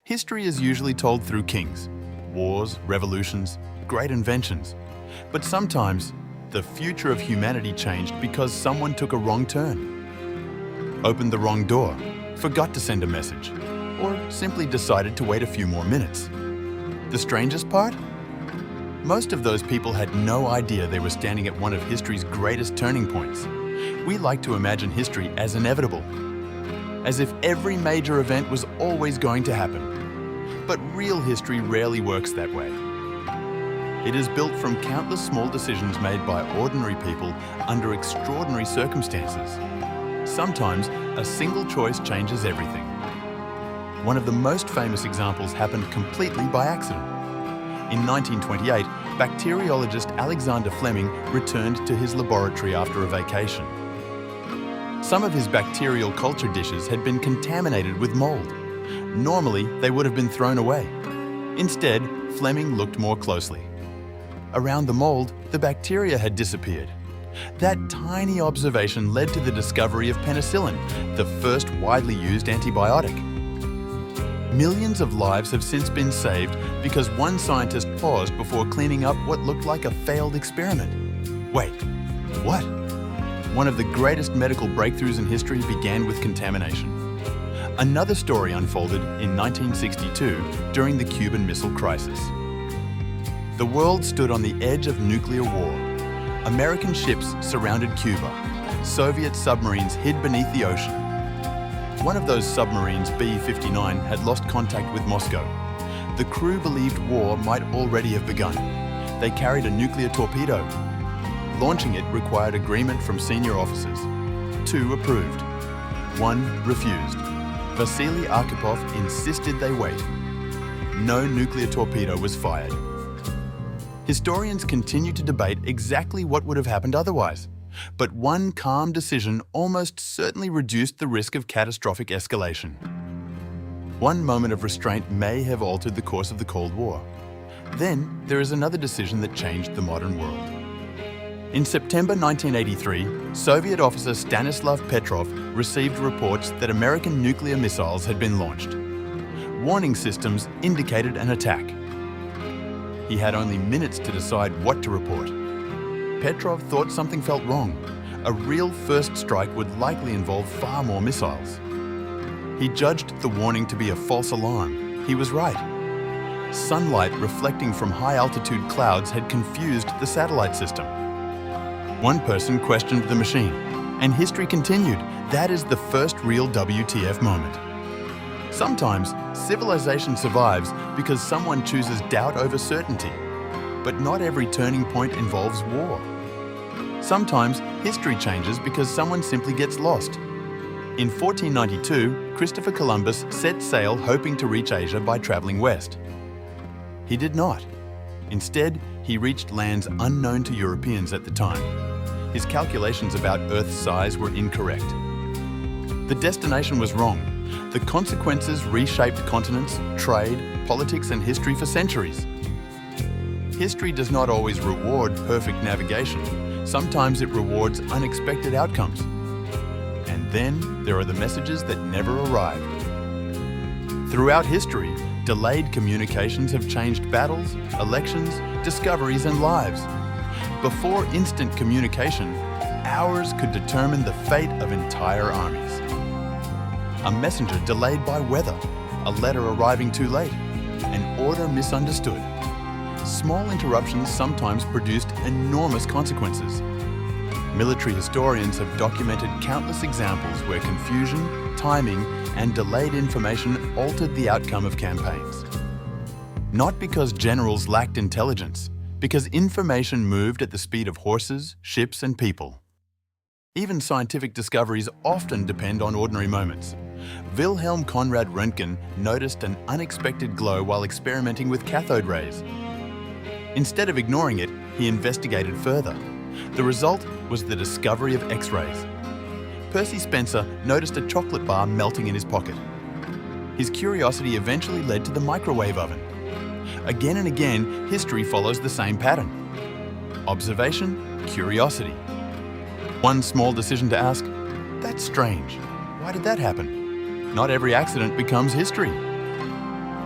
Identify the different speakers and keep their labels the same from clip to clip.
Speaker 1: History is usually told through kings, wars, revolutions, great inventions. But sometimes, the future of humanity changed because someone took a wrong turn, opened the wrong door, forgot to send a message, or simply decided to wait a few more minutes. The strangest part? Most of those people had no idea they were standing at one of history's greatest turning points. We like to imagine history as inevitable, as if every major event was always going to happen. But real history rarely works that way. It is built from countless small decisions made by ordinary people under extraordinary circumstances. Sometimes, a single choice changes everything. One of the most famous examples happened completely by accident. In 1928, bacteriologist Alexander Fleming returned to his laboratory after a vacation. Some of his bacterial culture dishes had been contaminated with mold. Normally, they would have been thrown away. Instead, Fleming looked more closely. Around the mold, the bacteria had disappeared. That tiny observation led to the discovery of penicillin, the first widely used antibiotic. Millions of lives have since been saved because one scientist paused before cleaning up what looked like a failed experiment. Wait, what? One of the greatest medical breakthroughs in history began with contamination. Another story unfolded in 1962 during the Cuban Missile Crisis. The world stood on the edge of nuclear war. American ships surrounded Cuba. Soviet submarines hid beneath the ocean. One of those submarines, B-59, had lost contact with Moscow. The crew believed war might already have begun. They carried a nuclear torpedo. Launching it required agreement from senior officers. 2 approved. 1 refused. Vasily Arkhipov insisted they wait. No nuclear torpedo was fired. Historians continue to debate exactly what would have happened otherwise, but one calm decision almost certainly reduced the risk of catastrophic escalation. One moment of restraint may have altered the course of the Cold War. Then there is another decision that changed the modern world. In September 1983, Soviet officer Stanislav Petrov received reports that American nuclear missiles had been launched. Warning systems indicated an attack. He had only minutes to decide what to report. Petrov thought something felt wrong. A real first strike would likely involve far more missiles. He judged the warning to be a false alarm. He was right. Sunlight reflecting from high-altitude clouds had confused the satellite system. One person questioned the machine, and history continued. That is the first real WTF moment. Sometimes, civilization survives because someone chooses doubt over certainty. But not every turning point involves war. Sometimes, history changes because someone simply gets lost. In 1492, Christopher Columbus set sail hoping to reach Asia by traveling west. He did not. Instead, he reached lands unknown to Europeans at the time. His calculations about Earth's size were incorrect. The destination was wrong. The consequences reshaped continents, trade, politics, and history for centuries. History does not always reward perfect navigation. Sometimes it rewards unexpected outcomes. And then there are the messages that never arrived. Throughout history, delayed communications have changed battles, elections, discoveries, and lives. Before instant communication, hours could determine the fate of entire armies. A messenger delayed by weather, a letter arriving too late, an order misunderstood. Small interruptions sometimes produced enormous consequences. Military historians have documented countless examples where confusion, timing, and delayed information altered the outcome of campaigns. Not because generals lacked intelligence, because information moved at the speed of horses, ships, and people. Even scientific discoveries often depend on ordinary moments. Wilhelm Conrad Röntgen noticed an unexpected glow while experimenting with cathode rays. Instead of ignoring it, he investigated further. The result was the discovery of X-rays. Percy Spencer noticed a chocolate bar melting in his pocket. His curiosity eventually led to the microwave oven. Again and again, history follows the same pattern. Observation, curiosity. One small decision to ask, "That's strange. Why did that happen?" Not every accident becomes history.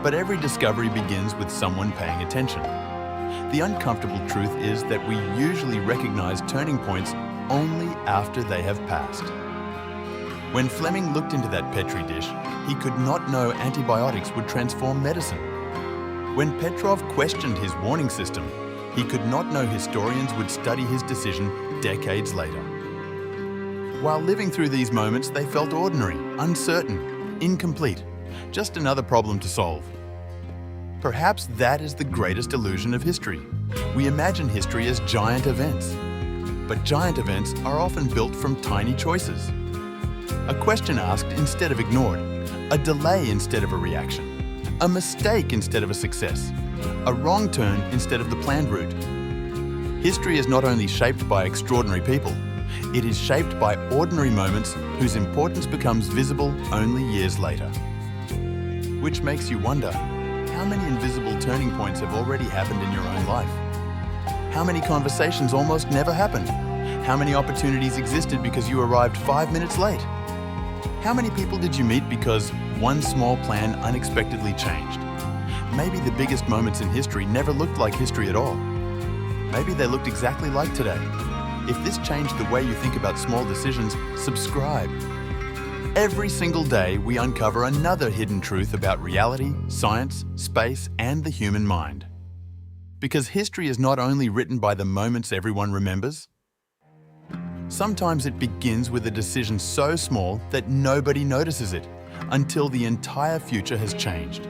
Speaker 1: But every discovery begins with someone paying attention. The uncomfortable truth is that we usually recognize turning points only after they have passed. When Fleming looked into that Petri dish, he could not know antibiotics would transform medicine. When Petrov questioned his warning system, he could not know historians would study his decision decades later. While living through these moments, they felt ordinary, uncertain, incomplete, just another problem to solve. Perhaps that is the greatest illusion of history. We imagine history as giant events. But giant events are often built from tiny choices. A question asked instead of ignored, a delay instead of a reaction, a mistake instead of a success, a wrong turn instead of the planned route. History is not only shaped by extraordinary people, it is shaped by ordinary moments whose importance becomes visible only years later. Which makes you wonder, how many invisible turning points have already happened in your own life? How many conversations almost never happened? How many opportunities existed because you arrived 5 minutes late? How many people did you meet because one small plan unexpectedly changed? Maybe the biggest moments in history never looked like history at all. Maybe they looked exactly like today. If this changed the way you think about small decisions, subscribe. Every single day, we uncover another hidden truth about reality, science, space, and the human mind. Because history is not only written by the moments everyone remembers. Sometimes it begins with a decision so small that nobody notices it, until the entire future has changed.